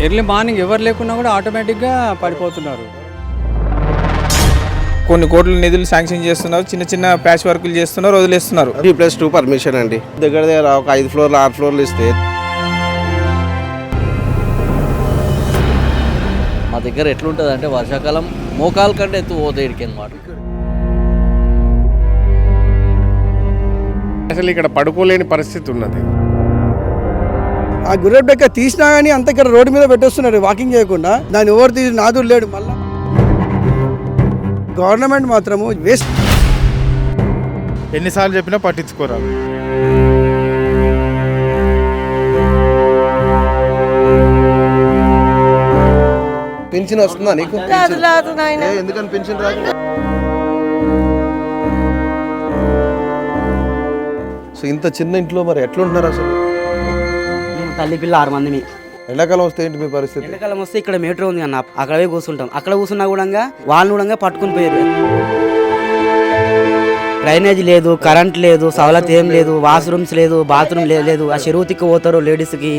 Early morning ఎవరు లేకున్నా కూడా ఆటోమేటిక్గా పడిపోతున్నారు. కొన్ని కోట్ల నిధులు శాంక్షన్ చేస్తున్నారు, చిన్న చిన్న ప్యాచ్ వర్కులు చేస్తున్నారు, వదిలేస్తున్నారు. 3+2 పర్మిషన్ అండి. దగ్గర ఒక 5 ఫ్లోర్లు 6 ఫ్లోర్లు ఇస్తే మా దగ్గర ఎట్లుంటుంది అంటే వర్షాకాలం మోకాల కంటే ఎత్తు పోతే ఇడికి అనమాట. అసలు ఇక్కడ పడుకోలేని పరిస్థితి ఉన్నది. ఆ గుర్రెట్ బెక్క తీసినా కానీ అంత ఇక్కడ రోడ్డు మీద పెట్టేస్తున్నారు వాకింగ్ చేయకుండా. దాన్ని ఎవరు తీసి నాదుడు లేడు. మళ్ళీ గవర్నమెంట్ మాత్రము వేస్ట్. ఎన్నిసార్లు చెప్పినా పట్టించుకోరా. పెన్షన్ వస్తుందా నీకు? ఎందుకని పెన్షన్ రాదు? సో ఇంత చిన్న ఇంట్లో మరి ఎట్లుంటున్నారు అసలు? తల్లి పిల్ల 6 మందిని. ఎండాకాలం వస్తే ఏంటి మీ పరిస్థితి? ఎండాకాలం వస్తే ఇక్కడ మీటర్ ఉంది అన్న, అక్కడే కూర్చుంటాం. అక్కడ కూర్చున్నా కూడా వాళ్ళని కూడా పట్టుకుని పోయారు. డ్రైనేజ్ లేదు, కరెంట్ లేదు, సవలత్ ఏం లేదు, వాష్రూమ్స్ లేదు, బాత్రూమ్ లేదు. ఆ చెరువు తిక్కు పోతారు లేడీస్కి.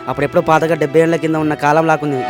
అప్పుడు ఎప్పుడో పాతగా 70 ఏళ్ల కింద ఉన్న కాలం లాకుంది.